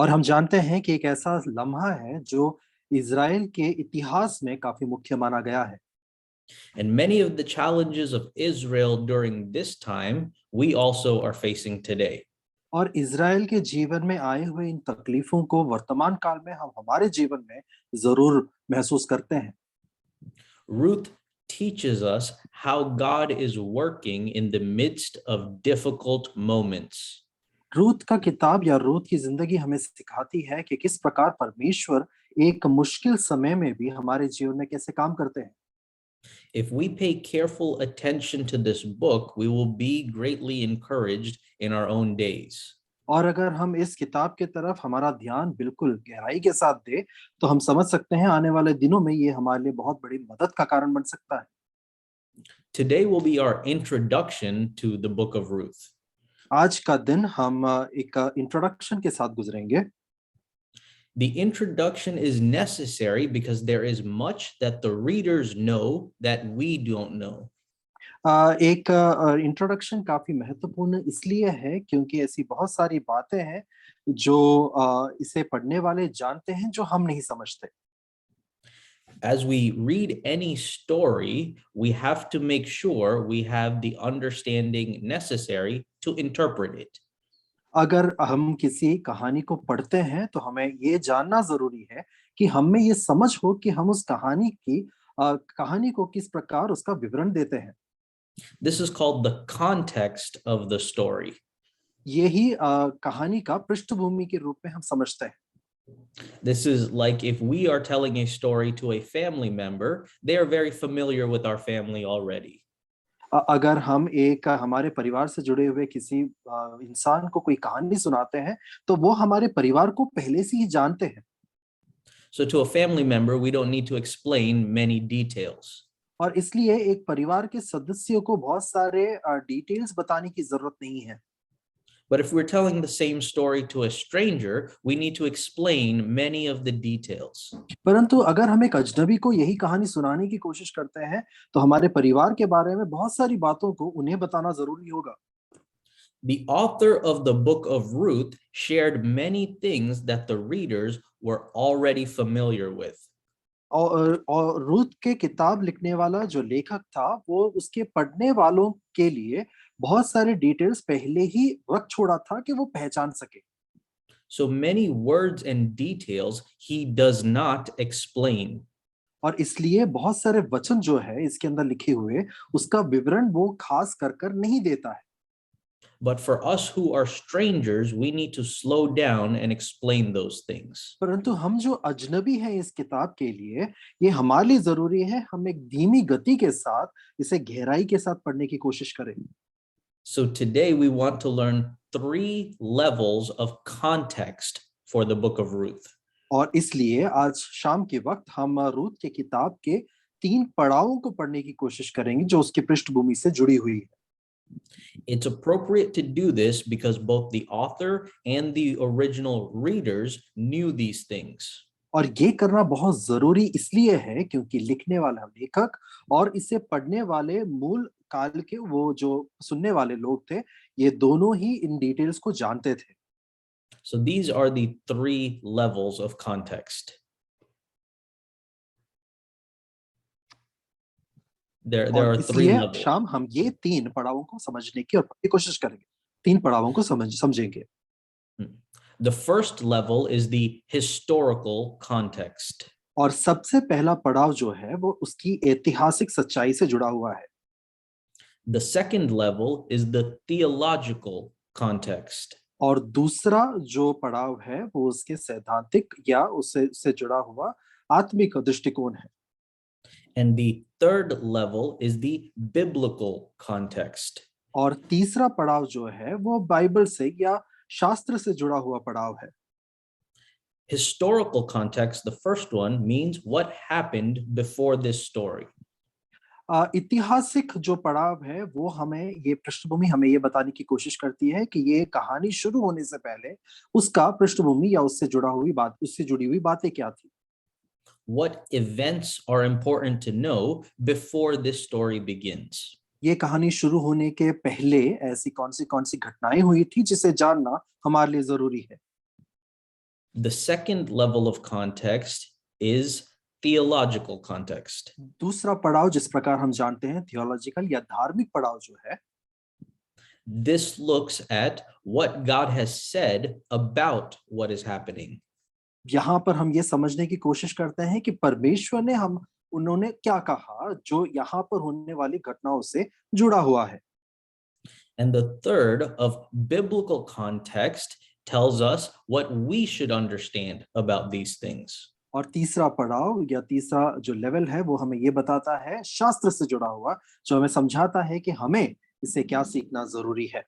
और हम जानते हैं कि एक ऐसा लम्हा है जो इज़राइल के इतिहास में काफी मुख्य माना गया है। And many of the challenges of Israel during this time, we also are facing today. और इज़राइल के जीवन में आए हुए इन तकलीफों को वर्तमान काल में हम हमारे जीवन में जरूर महसूस करते हैं। Ruth teaches us how God is working in the midst of difficult moments. Ruth का किताब या रूत की जिंदगी हमें सिखाती है कि किस प्रकार परमेश्वर एक मुश्किल समय में भी हमारे जीवन में कैसे काम करते हैं। If we pay careful attention to this book, we will be greatly encouraged in our own days. और अगर हम इस किताब के तरफ हमारा ध्यान बिल्कुल गहराई के साथ दें, तो हम समझ सकते हैं आने वाले दिनों में ये हमारे लिए बहुत बड़ी मदद का कारण बन सकता है। Today will be our introduction to the book of Ruth. आज का दिन हम एक इंट्रोडक्शन के साथ गुजरेंगे। The introduction is necessary because there is much that the readers know that we don't know. एक इंट्रोडक्शन काफी महत्वपूर्ण इसलिए है क्योंकि ऐसी बहुत सारी बातें हैं जो इसे पढ़ने वाले जानते हैं जो हम नहीं समझते। As we read any story, we have to make sure we have the understanding necessary to interpret it. अगर हम किसी कहानी को पढ़ते हैं तो हमें ये जानना जरूरी है कि हम में ये समझ हो कि हम उस कहानी को किस प्रकार उसका विवरण देते हैं। This is called the context of the story. यही कहानी का पृष्ठभूमि के रूप में हम समझते हैं। This is like if we are telling a story to a family member, they are very familiar with our family already. अगर हम एक हमारे परिवार से जुड़े हुए किसी इंसान को कोई कहानी सुनाते हैं तो वो हमारे परिवार को पहले से ही जानते हैं। So to a family member, we don't need to explain many details. और इसलिए एक परिवार के सदस्यों को बहुत सारे डिटेल्स बताने की जरूरत नहीं है। But if we're telling the same story to a stranger, we need to explain many of the details. परंतु अगर हम एक अजनबी को यही कहानी सुनाने की कोशिश करते हैं तो हमारे परिवार के बारे में बहुत सारी बातों को उन्हें बताना जरूरी होगा। The author of the book of Ruth shared many things that the readers were already familiar with. और रूथ के किताब लिखने वाला जो लेखक था वो उसके पढ़ने वालों के लिए बहुत सारे डिटेल्स पहले ही रख छोड़ा था कि वो पहचान सके। So many words and details he does not explain. और इसलिए बहुत सारे वचन जो है इसके अंदर लिखे हुए उसका विवरण वो खास कर नहीं देता है। But for us who are strangers, we need to slow down and explain those things. परंतु हम जो अजनबी हैं इस किताब के लिए ये हमारे लिए जरूरी है हम एक धीमी गति के साथ इसे गहराई के साथ पढ़ने की कोशिश करें। So today we want to learn 3 levels of context for the book of Ruth. और इसलिए आज शाम के वक्त हम रूत के किताब के 3 पड़ावों को पढ़ने की कोशिश करेंगे जो उसकी पृष्ठभूमि से जुड़ी हुई है। It's appropriate to do this because both the author and the original readers knew these things. और ये करना बहुत जरूरी इसलिए है क्योंकि लिखने वाला लेखक और इसे पढ़ने वाले मूल काल के वो जो सुनने वाले लोग थे ये दोनों ही इन डिटेल्स को जानते थे। So these are the 3 levels of context. There और are 3 इसलिए levels. शाम हम ये 3 पड़ावों को समझने की और पढ़ने की कोशिश करेंगे। 3 पड़ावों को समझेंगे। The first level is the historical context. और सबसे पहला पड़ाव जो है वो उसकी ऐतिहासिक सच्चाई से जुड़ा हुआ है। The second level is the theological context. और दूसरा जो पड़ाव है वो उसके सैद्धांतिक या उससे जुड़ा हुआ आत्मिक दृष्टिकोण है। And the third level is the biblical context. और तीसरा पड़ाव जो है वो बाइबल से या शास्त्र से जुड़ा हुआ पड़ाव है। Historical context, the first one, means what happened before this story. ऐतिहासिक जो पड़ाव है वो हमें ये पृष्ठभूमि हमें ये बताने की कोशिश करती है कि ये कहानी शुरू होने से पहले उसका पृष्ठभूमि या उससे जुड़ी हुई बातें क्या थी। What events are important to know before this story begins? ये कहानी शुरू होने के पहले ऐसी कौन सी घटनाएं हुई थी जिसे जानना हमारे लिए जरूरी है। The second level of context is theological context. दूसरा पड़ाव जिस प्रकार हम जानते हैं थियोलॉजिकल या धार्मिक पड़ाव जो है, This looks at what God has said about what is happening. यहाँ पर हम ये समझने की कोशिश करते हैं कि परमेश्वर ने उन्होंने क्या कहा जो यहाँ पर होने वाली घटनाओं से जुड़ा हुआ है। And the third of biblical context tells us what we should understand about these things. और तीसरा पड़ाव या तीसरा जो लेवल है वो हमें ये बताता है शास्त्र से जुड़ा हुआ, जो हमें समझाता है कि हमें इससे क्या सीखना जरूरी है।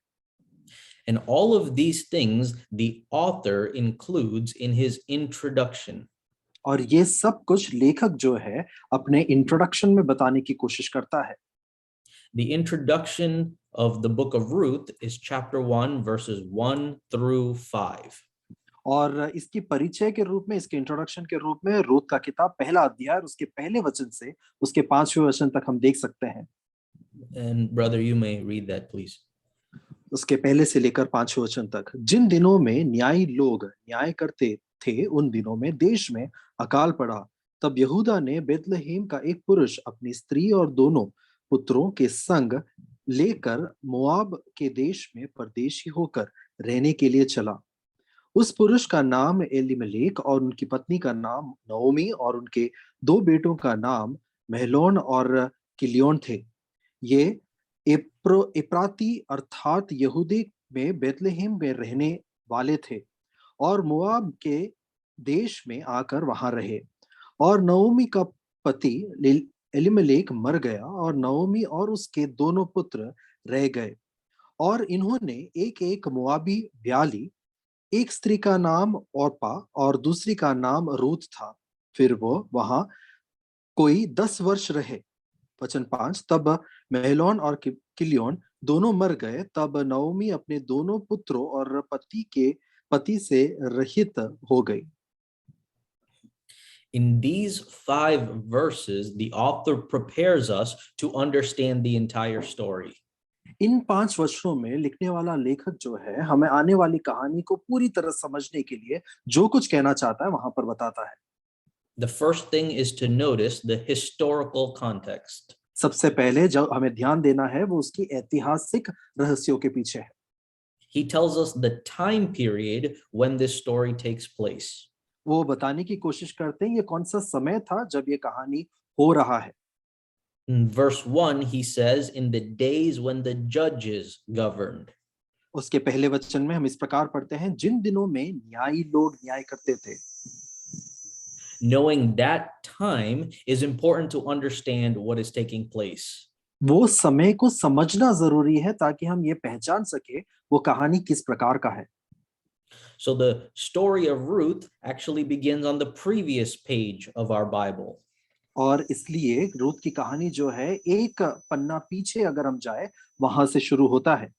And all of these things the author includes in his introduction. और ये सब कुछ लेखक जो है अपने इंट्रोडक्शन में बताने की कोशिश करता है। The introduction of the book of Ruth is chapter 1 verses 1 through 5. और इसकी परिचय के रूप में, इसके इंट्रोडक्शन के रूप में रूत का किताब पहला अध्याय और उसके पहले वचन से उसके 5वें वचन तक हम देख सकते हैं। And brother, you may read that, please. उसके पहले से लेकर 5वें वचन तक। जिन दिनों में न्यायी लोग न्याय करते थे, उन दिनों में देश में अकाल पड़ा। तब यहूदा ने बेतलहेम का एक पुरुष अपनी स्त्री और दोनों पुत्रों के संग लेकर मोआब के देश में परदेशी होकर रहने के लिए चला। उस पुरुष का नाम एलीमेलेक और उनकी पत्नी का नाम नओमी और उनके 2 बेटों का नाम महलोन और किलियोन थे। ये एप्राती अर्थात यहूदी में बेतलहेम में रहने वाले थे और मोआब के देश में आकर वहां रहे। और नओमी का पति एलीमेलेक मर गया और नओमी और उसके दोनों पुत्र रह गए। और इन्होंने एक एक मोआबी ब्याह ली। एक स्त्री का नाम ओर्पा और दूसरी का नाम रूथ था। फिर वो वहां कोई 10 वर्ष रहे। वचन 5, तब महलोन और किलियोन दोनों मर गए। तब नओमी अपने दोनों पुत्रों और पति से रहित हो गई। In these 5 verses, the author prepares us to understand the entire story. इन 5 वचनों में लिखने वाला लेखक जो है हमें आने वाली कहानी को पूरी तरह समझने के लिए जो कुछ कहना चाहता है वहां पर बताता है। The first thing is to notice the historical context. सबसे पहले जो हमें ध्यान देना है वो उसकी ऐतिहासिक रहस्यों के पीछे है। He tells us the time period when this story takes place. वो बताने की कोशिश करते हैं ये कौन सा समय था जब ये कहानी हो रहा है। In verse 1, he says, in the days when the judges governed. उसके पहले वचन में हम इस प्रकार पढ़ते हैं, जिन दिनों में न्यायी लोग न्याय करते थे। Knowing that time is important to understand what is taking place. वो समय को समझना जरूरी है ताकि हम ये पहचान सके वो कहानी किस प्रकार का है। So the story of Ruth actually begins on the previous page of our Bible. और इसलिए रूत की कहानी जो है एक पन्ना पीछे अगर हम जाए वहां से शुरू होता है।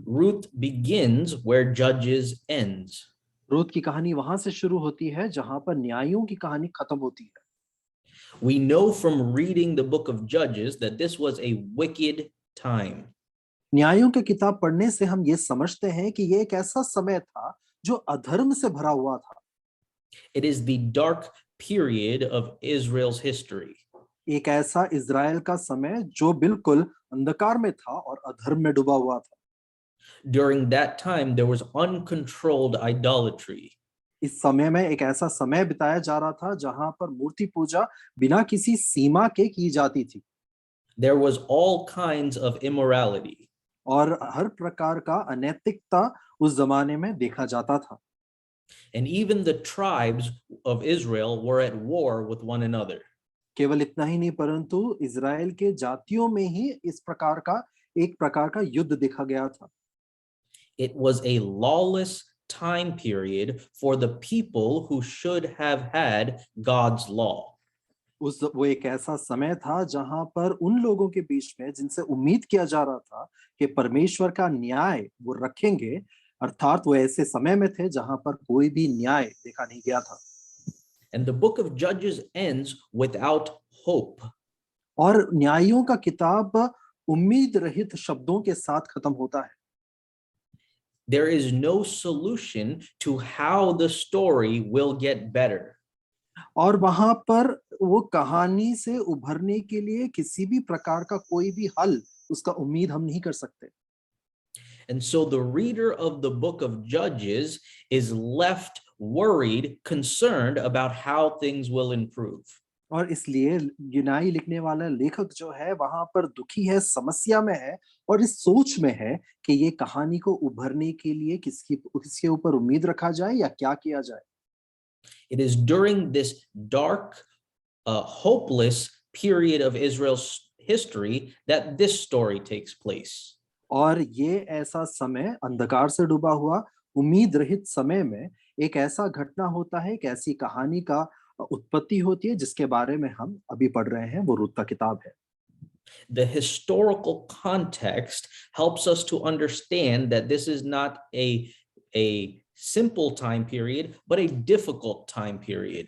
Ruth begins where Judges ends. Ruth की कहानी वहां से शुरू होती है जहां पर न्यायों की कहानी खत्म होती है। We know from reading the book of Judges that this was a wicked time. न्यायों की किताब पढ़ने से हम ये समझते हैं कि ये एक ऐसा समय था जो अधर्म से भरा हुआ था। It is the dark period of Israel's history. एक ऐसा इज़राइल का समय जो बिल्कुल अंधकार में था और अधर्म में डूबा हुआ था। During that time, there was uncontrolled idolatry. इस समय में एक ऐसा समय बिताया जा रहा था जहां पर मूर्ति पूजा बिना किसी सीमा के की जाती थी। There was all kinds of immorality. और हर प्रकार का अनैतिकता उस जमाने में देखा जाता था। And even the tribes of Israel were at war with one another. केवल इतना ही नहीं परंतु इज़राइल के जातियों में ही इस प्रकार का एक प्रकार का युद्ध देखा गया था। It was a lawless time period for the people who should have had God's law. वो एक ऐसा समय था जहां पर उन लोगों के बीच में जिनसे उम्मीद किया जा रहा था कि परमेश्वर का न्याय वो रखेंगे, अर्थात वो ऐसे समय में थे जहां पर कोई भी न्याय देखा नहीं गया था। And the book of Judges ends without hope. और न्यायों का किताब उम्मीद रहित शब्दों के साथ खत्म होता है। There is no solution to how the story will get better. और वहां पर वो कहानी से उभरने के लिए किसी भी प्रकार का कोई भी हल उसका उम्मीद हम नहीं कर सकते। And so the reader of the book of Judges is left worried, concerned about how things will improve. और इसलिए यूनाई लिखने वाला लेखक जो है वहां पर दुखी है, समस्या में है और इस सोच में है कि ये कहानी को उभरने के लिए किसके ऊपर उम्मीद रखा जाए या क्या किया जाए। It is during this dark, hopeless period of Israel's history that this story takes place. और ये ऐसा समय, अंधकार से डूबा हुआ उम्मीद रहित समय में एक ऐसा घटना होता है, एक ऐसी कहानी का उत्पत्ति होती है जिसके बारे में हम अभी पढ़ रहे हैं, वो रूत का किताब है। The historical context helps us to understand that this is not a simple time period, but a difficult time period.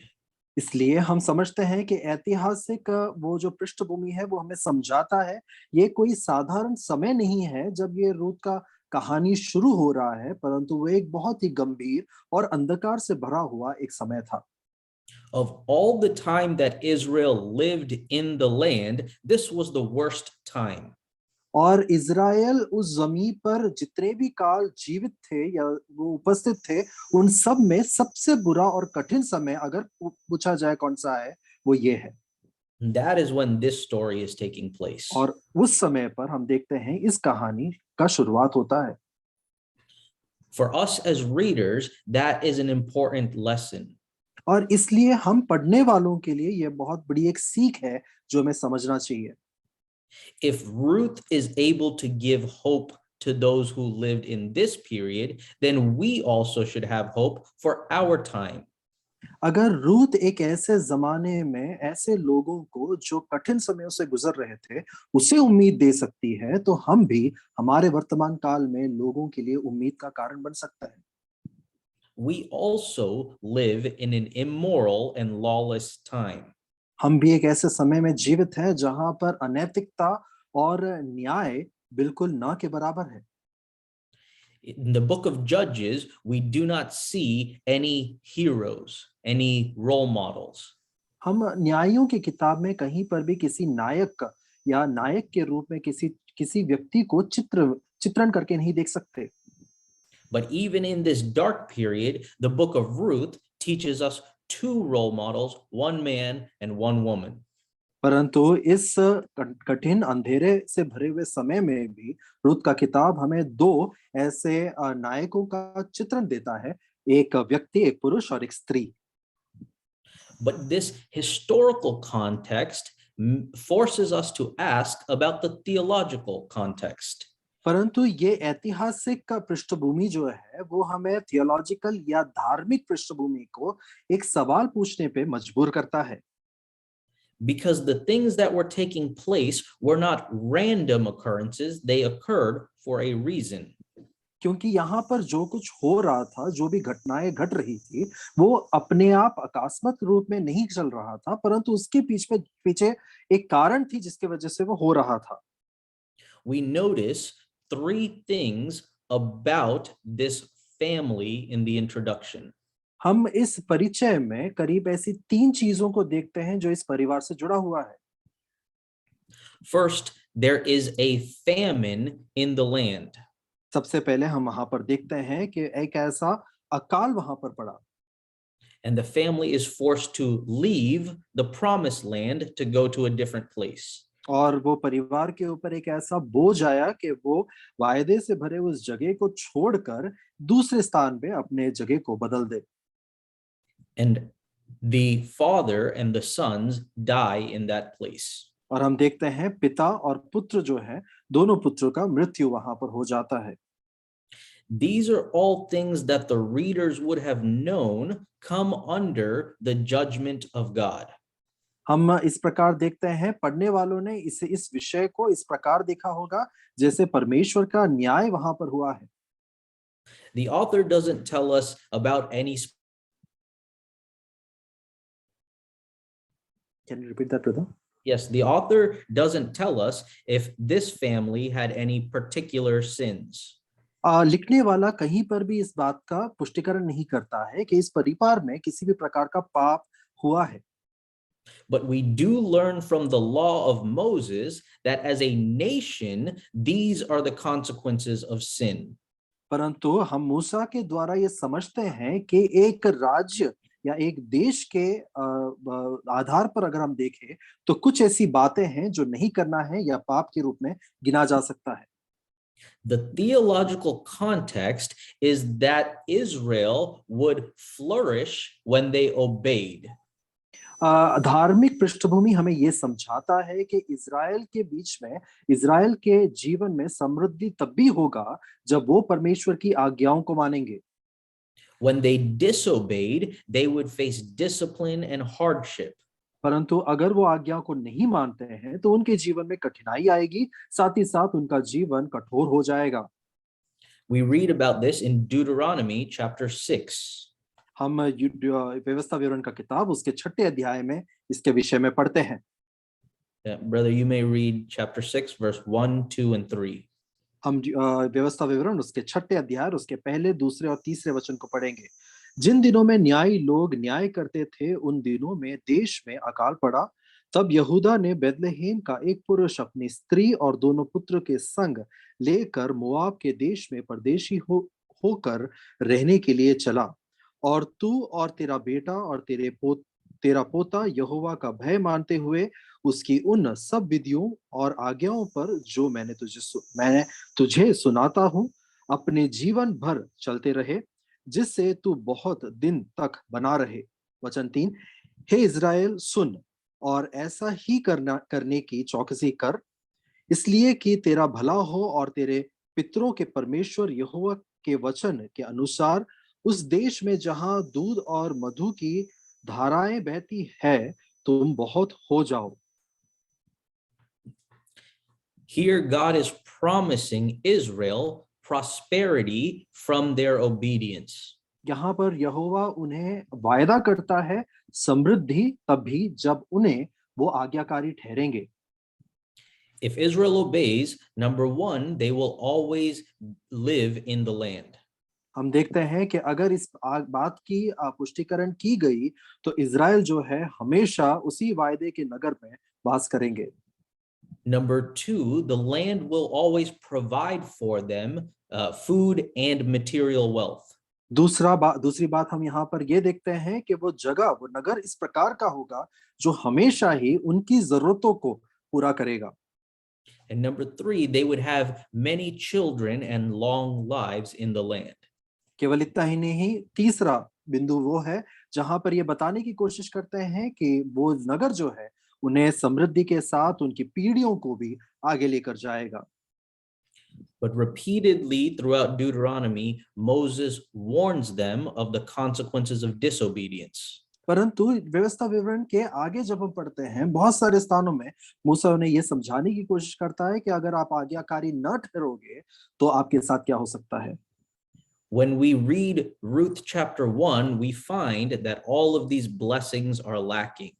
इसलिए हम समझते हैं कि ऐतिहासिक वो जो पृष्ठभूमि है वो हमें समझाता है ये कोई साधारण समय नहीं है जब ये रूत का कहानी शुरू हो रहा है, परंतु वो एक बहुत ही गंभीर और अंधकार से भरा हुआ एक समय था। Of all the time that Israel lived in the land, this was the worst time. और इज़राइल उस जमीन पर जितने भी काल जीवित थे या वो उपस्थित थे, उन सब में सबसे बुरा और कठिन समय अगर पूछा जाए कौन सा है, वो ये है। And that is when this story is taking place. और उस समय पर हम देखते हैं इस कहानी का शुरुआत होता है। For us as readers, that is an important lesson. और इसलिए हम पढ़ने वालों के लिए ये बहुत बड़ी एक सीख है जो हमें समझना चाहिए। If Ruth is able to give hope to those who lived in this period, then we also should have hope for our time. अगर रूत एक ऐसे जमाने में ऐसे लोगों को जो कठिन समयों से गुजर रहे थे उसे उम्मीद दे सकती है, तो हम भी हमारे वर्तमान काल में लोगों के लिए उम्मीद का कारण बन सकता है। We also live in an immoral and lawless time. हम भी एक ऐसे समय में जीवित हैं जहां पर अनैतिकता और न्याय बिल्कुल ना के बराबर है। In the book of Judges, we do not see any heroes, any role models. हम न्यायों की किताब में कहीं पर भी किसी नायक या नायक के रूप में किसी व्यक्ति को चित्रण करके नहीं देख सकते। But even in this dark period, the book of Ruth teaches us two role models, one man and one woman. परंतु इस कठिन अंधेरे से भरे हुए समय में भी रूत का किताब हमें दो ऐसे नायकों का चित्रण देता है, एक व्यक्ति, एक पुरुष और एक स्त्री। But this historical context forces us to ask about the theological context. परंतु ये ऐतिहासिक पृष्ठभूमि जो है वो हमें थियोलॉजिकल या धार्मिक पृष्ठभूमि को एक सवाल पूछने पे मजबूर करता है। Because the things that were taking place were not random occurrences, they occurred for a reason. क्योंकि यहाँ पर जो कुछ हो रहा था, जो भी घटनाएं घट रही थी, वो अपने आप अकस्मात रूप में नहीं चल रहा था, परंतु उसके पीछे एक कारण थी जिसकी वजह से वो हो रहा था। We notice three things about this family in the introduction. हम इस परिचय में करीब ऐसी 3 चीजों को देखते हैं जो इस परिवार से जुड़ा हुआ है। First, there is a famine in the land. सबसे पहले हम वहां पर देखते हैं कि एक ऐसा अकाल वहां पर पड़ा। And the family is forced to leave the promised land to go to a different place. और वो परिवार के ऊपर एक ऐसा बोझ आया कि वो वायदे से भरे उस जगह को छोड़कर दूसरे स्थान पे अपने जगह को बदल दे। And the father and the sons die in that place. और हम देखते हैं पिता और पुत्र जो है, दोनों पुत्रों का मृत्यु वहां पर हो जाता है। These are all things that the readers would have known come under the judgment of God. हम इस प्रकार देखते हैं, पढ़ने वालों ने इस विषय को इस प्रकार देखा होगा जैसे परमेश्वर का न्याय वहां पर हुआ है। The author doesn't tell us about any. Can you repeat that, brother? Yes, the author doesn't tell us if this family had any particular sins. लिखने वाला कहीं पर भी इस बात का पुष्टिकरण नहीं करता है कि इस परिवार में किसी भी प्रकार का पाप हुआ है। But we do learn from the law of Moses that as a nation, these are the consequences of sin. परंतु हम मूसा के द्वारा ये समझते हैं कि एक राज्य या एक देश के आधार पर अगर हम देखें तो कुछ ऐसी बातें हैं जो नहीं करना है या पाप के रूप में गिना जा सकता है। The theological context is that Israel would flourish when they obeyed. धार्मिक पृष्ठभूमि हमें ये समझाता है कि इज़राइल के बीच में, इज़राइल के जीवन में समृद्धि तब भी होगा जब वो परमेश्वर की आज्ञाओं को मानेंगे। When they disobeyed, they would face discipline and hardship. परंतु अगर वो आज्ञा को नहीं मानते हैं तो उनके जीवन में कठिनाई आएगी, साथ ही साथ उनका जीवन कठोर हो जाएगा। We read about this in Deuteronomy chapter 6. हम व्यवस्था विवरण का किताब उसके 6 अध्याय में इसके विषय में पढ़ते हैं। Brother, you may read chapter 6, verse 1, 2, and 3. हम व्यवस्था विवरण उसके 6 अध्याय उसके पहले, दूसरे और तीसरे वचन को पढ़ेंगे। जिन दिनों में न्यायी लोग न्याय करते थे, उन दिनों में देश में अकाल पड़ा। तब यहूदा ने बेतलेहम का एक पुरुष अपनी स्त्री और दोनों पुत्र के संग लेकर मोआब के देश में परदेशी होकर रहने के लिए चला। और तू और तेरा बेटा और तेरा पोता यहोवा का भय मानते हुए उसकी उन सब विधियों और आज्ञाओं पर जो मैंने तुझे सुनाता हूँ, अपने जीवन भर चलते रहे, जिससे तू बहुत दिन तक बना रहे। वचन 3, हे इज़राइल सुन और ऐसा ही करने की चौकसी कर, इसलिए कि तेरा भला हो और तेरे पितरों के परमेश्वर यहोवा के वचन के अनुसार उस देश में जहां दूध और मधु की धाराएं बहती है, तुम बहुत हो जाओ। Here, God is promising Israel prosperity from their obedience. यहाँ पर यहोवा उन्हें वायदा करता है समृद्धि तभी जब उन्हें वो आज्ञाकारी ठहरेंगे। If Israel obeys, number one, they will always live in the land. हम देखते हैं कि अगर इस बात की पुष्टिकरण की गई तो इज़राइल जो है हमेशा उसी वायदे के नगर में वास करेंगे। Number two, the land will always provide for them food and material wealth. दूसरी बात हम यहाँ पर ये देखते हैं कि वो नगर इस प्रकार का होगा जो हमेशा ही उनकी जरूरतों को पूरा करेगा। And number three, they would have many children and long lives in the land. केवल इतना ही नहीं, तीसरा बिंदु वो है जहां पर ये बताने की कोशिश करते हैं कि वो नगर जो है उन्हें समृद्धि के साथ उनकी पीढ़ियों को भी आगे लेकर जाएगा। But repeatedly throughout Deuteronomy, Moses warns them of the consequences of disobedience. परंतु व्यवस्था विवरण के आगे जब हम पढ़ते हैं, बहुत सारे स्थानों में मूसा उन्हें यह समझाने की कोशिश करता है कि अगर आप आज्ञाकारी न ठहरोगे तो आपके साथ क्या हो सकता है। When we read Ruth chapter 1, we find that all of these blessings are lacking.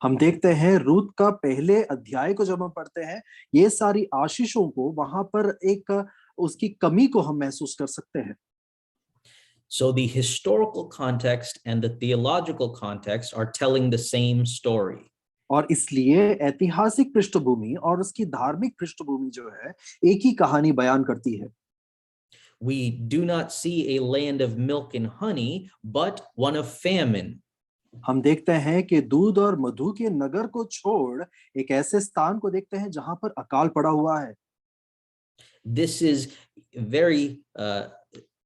हम देखते हैं रूत का पहले अध्याय को जब हम पढ़ते हैं, ये सारी आशीषों को वहां पर एक उसकी कमी को हम महसूस कर सकते हैं। So the historical context and the theological context are telling the same story. और इसलिए ऐतिहासिक पृष्ठभूमि और उसकी धार्मिक पृष्ठभूमि जो है एक ही कहानी बयान करती है। We do not see a land of milk and honey, but one of famine. हम देखते हैं कि दूध और मधु के नगर को छोड़ एक ऐसे स्थान को देखते हैं जहां पर अकाल पड़ा हुआ है। This is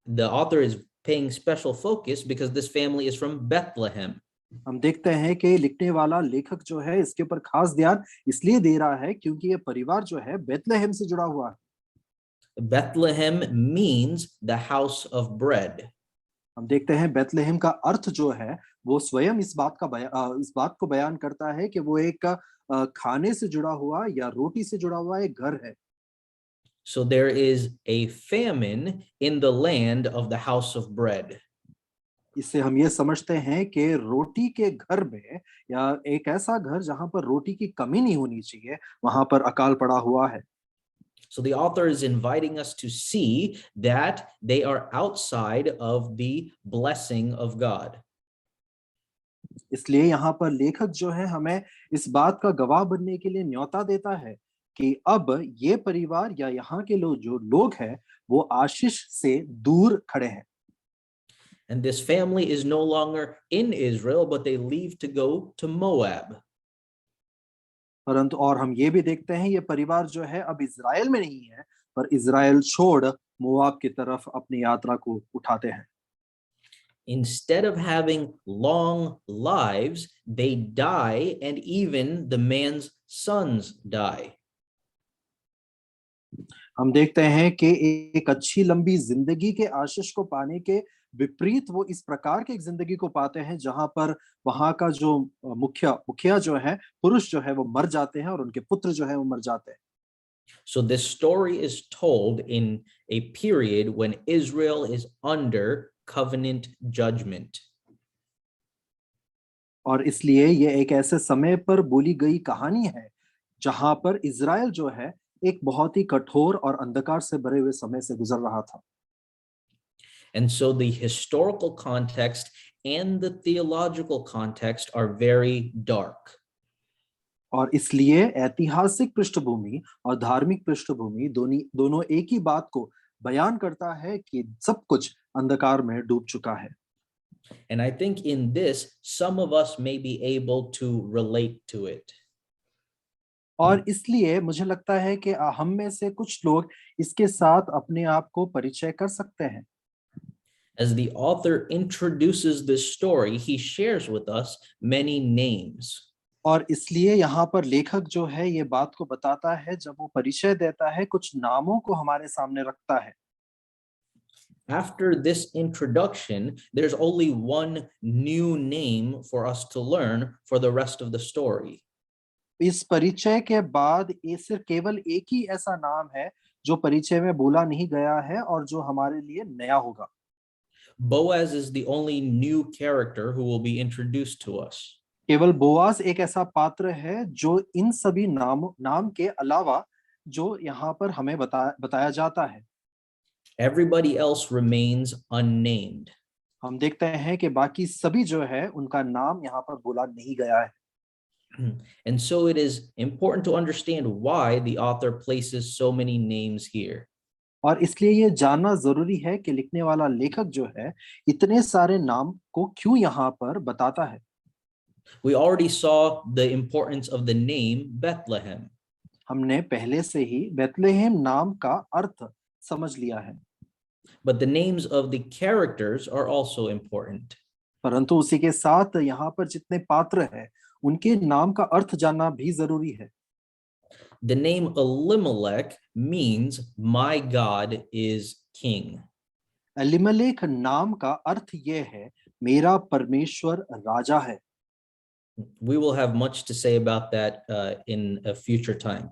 the author is paying special focus because this family is from Bethlehem. हम देखते हैं कि लिखने वाला लेखक जो है इसके ऊपर खास ध्यान इसलिए दे रहा है क्योंकि ये परिवार जो है बेथलेहेम से जुड़ा हुआ है। Bethlehem means the house of bread. हम देखते हैं बेथलेहेम का अर्थ जो है वो स्वयं इस बात को बयान करता है कि वो एक खाने से जुड़ा हुआ या रोटी से जुड़ा हुआ एक घर है। So there is a famine in the land of the house of bread. इससे हम ये समझते हैं कि रोटी के घर में या एक ऐसा घर जहां पर रोटी की कमी नहीं होनी चाहिए, वहां पर अकाल पड़ा हुआ है। So the author is inviting us to see that they are outside of the blessing of God. इसलिए यहाँ पर लेखक जो है हमें इस बात का गवाह बनने के लिए न्योता देता है कि अब ये परिवार या यहाँ के लोग जो लोग हैं वो आशीष से दूर खड़े हैं. And this family is no longer in Israel, but they leave to go to Moab. परंतु और हम ये भी देखते हैं ये परिवार जो है अब इजराइल में नहीं है पर इजराइल छोड़ मोआब की तरफ अपनी यात्रा को उठाते हैं. Instead of having long lives, they die, and even the man's sons die. हम देखते हैं कि एक अच्छी लंबी जिंदगी के आशीष को पाने के विपरीत वो इस प्रकार की एक जिंदगी को पाते हैं जहां पर वहां का जो मुखिया जो है पुरुष जो है वो मर जाते हैं और उनके पुत्र जो है वो मर जाते हैं. So this story is told in a period when Israel is under covenant judgment. और इसलिए ये एक ऐसे समय पर बोली गई कहानी है जहां पर इजराइल जो है एक बहुत ही कठोर और अंधकार से भरे हुए समय से गुजर रहा था. And so the historical context and the theological context are very dark. और इसलिए ऐतिहासिक पृष्ठभूमि और धार्मिक पृष्ठभूमि दोनों एक ही बात को बयान करता है कि सब कुछ अंधकार में डूब चुका है. And I think in this, some of us may be able to relate to it. और इसलिए मुझे लगता है कि हम में से कुछ लोग इसके साथ अपने आप को परिचय कर सकते हैं. As the author introduces this story, he shares with us many names. और इसलिए यहाँ पर लेखक जो है ये बात को बताता है जब वो परिचय देता है कुछ नामों को हमारे सामने रखता है. After this introduction, there's only one new name for us to learn for the rest of the story. इस परिचय के बाद ये सिर्फ केवल एक ही ऐसा नाम है जो परिचय में बोला नहीं गया है और जो हमारे लिए नया होगा. Boaz is the only new character who will be introduced to us. केवल बोआज एक ऐसा पात्र है जो इन सभी नाम के अलावा जो यहाँ पर हमें बताया जाता है. Everybody else remains unnamed. हम देखते हैं कि बाकी सभी जो है उनका नाम यहाँ पर बोला नहीं गया है. And so it is important to understand why the author places so many names here. और इसलिए ये जानना जरूरी है कि लिखने वाला लेखक जो है इतने सारे नाम को क्यों यहाँ पर बताता है. We already saw the importance of the name Bethlehem. हमने पहले से ही बेथलेहेम नाम का अर्थ समझ लिया है. But the names of the characters are also important. परंतु उसी के साथ यहाँ पर जितने पात्र हैं उनके नाम का अर्थ जानना भी जरूरी है. The name Elimelech means my God is king. Elimelech नाम का अर्थ ये है मेरा परमेश्वर राजा है. We will have much to say about that in a future time.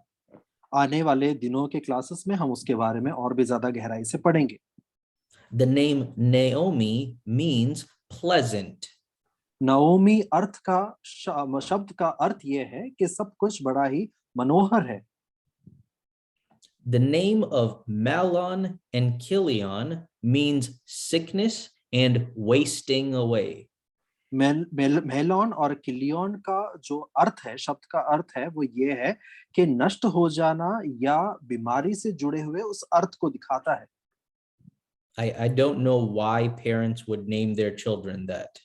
आने वाले दिनों के क्लासेस में हम उसके बारे में और भी ज्यादा गहराई से पढ़ेंगे. The name Naomi means pleasant. नओमी अर्थ का शब्द का अर्थ ये है कि सब कुछ बड़ा ही मनोहर है. The name of Mahlon and Chilion means sickness and wasting away. Malone और किलियन का जो अर्थ है शब्द का अर्थ है वो ये है कि नष्ट हो जाना या बीमारी से जुड़े हुए उस अर्थ को दिखाता है. I don't know why parents would name their children that.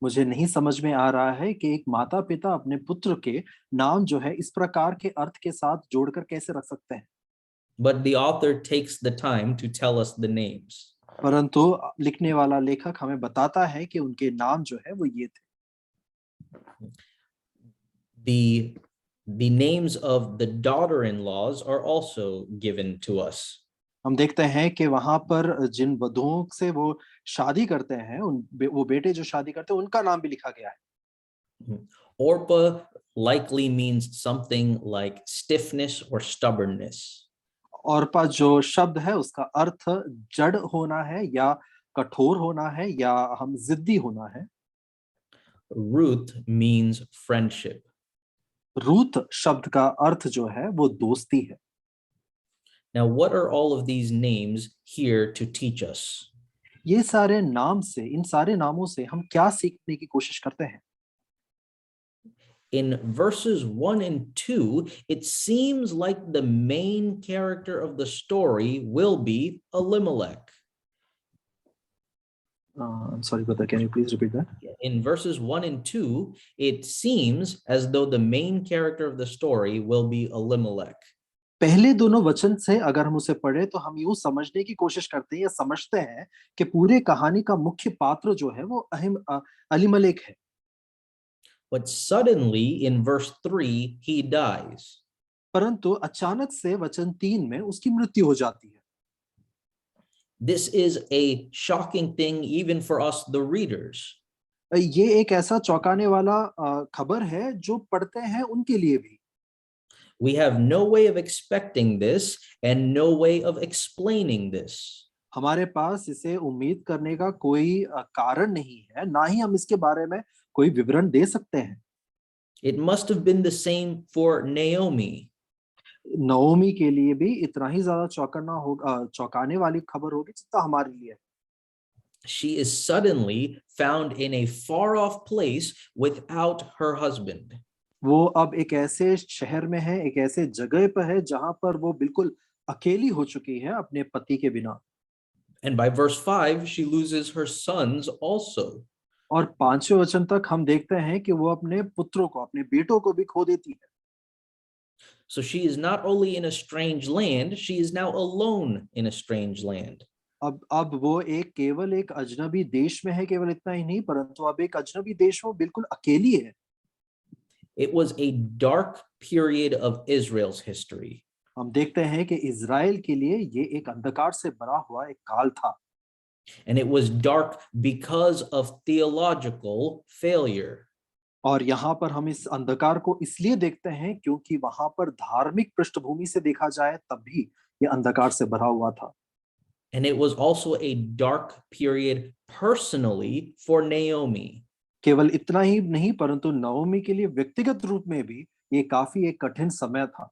मुझे नहीं समझ में आ रहा है कि एक माता पिता अपने पुत्र के नाम जो है इस प्रकार के अर्थ के साथ जोड़कर कैसे रख सकते हैं. But the author takes the time to tell us the names. परंतु लिखने वाला लेखक हमें बताता है कि उनके नाम जो है वो ये थे. The names of the daughter-in-laws are also given to us. हम देखते हैं कि वहां पर जिन वधुओं से वो शादी करते हैं वो बेटे जो शादी करते हैं उनका नाम भी लिखा गया है. Orpah likely means something like stiffness or stubbornness. औरपा जो शब्द है उसका अर्थ जड़ होना है या कठोर होना है या हम जिद्दी होना है. Ruth means friendship. रूत शब्द का अर्थ जो है वो दोस्ती है. Now, what are all of these names here to teach us? ये सारे नाम से, इन सारे नामों से हम क्या सीखने की कोशिश करते हैं? In verses 1 and 2, it seems like the main character of the story will be Elimelech. I'm sorry, brother, can you please repeat that? In verses 1 and 2, it seems as though the main character of the story will be Elimelech. पहले दोनों वचन से अगर हम उसे पढ़े तो हम यूं समझने की कोशिश करते हैं या समझते हैं कि पूरे कहानी का मुख्य पात्र जो है वो अलीमलेक है। But suddenly in verse 3, he dies. परंतु अचानक से वचन 3 में उसकी मृत्यु हो जाती है। This is a shocking thing even for us, the readers. ये एक ऐसा चौंकाने वाला खबर है जो पढ़ते हैं उनके लिए भी। We have no way of expecting this and no way of explaining this. हमारे पास इसे उम्मीद करने का कोई कारण नहीं है, ना ही हम इसके बारे में कोई विवरण दे सकते हैं। It must have been the same for Naomi. नओमी के लिए भी इतना ही ज्यादा चौंकाने वाली खबर होगी जितना हमारे लिए। She is suddenly found in a far off place without her husband. वो अब एक ऐसे शहर में है, एक ऐसे जगह पर है जहां पर वो बिल्कुल अकेली हो चुकी है अपने पति के बिना। And by verse 5, she loses her sons also. और 5वें वचन तक हम देखते हैं कि वो अपने पुत्रों को, अपने बेटों को भी खो देती है। So she is not only in a strange land, she is now alone in a strange land. अब वो केवल एक अजनबी देश में है, केवल इतना ही नहीं, परंतु अब एक अजनबी देश में बिल्कुल अकेली है। It was a dark period of Israel's history. हम देखते हैं कि इज़राइल के लिए ये एक अंधकार से भरा हुआ एक काल था। And it was dark because of theological failure. और यहाँ पर हम इस अंधकार को इसलिए देखते हैं क्योंकि वहां पर धार्मिक पृष्ठभूमि से देखा जाए तब भी ये अंधकार से भरा हुआ था। And it was also a dark period personally for Naomi. केवल इतना ही नहीं, परंतु नओमी के लिए व्यक्तिगत रूप में भी ये काफी एक कठिन समय था।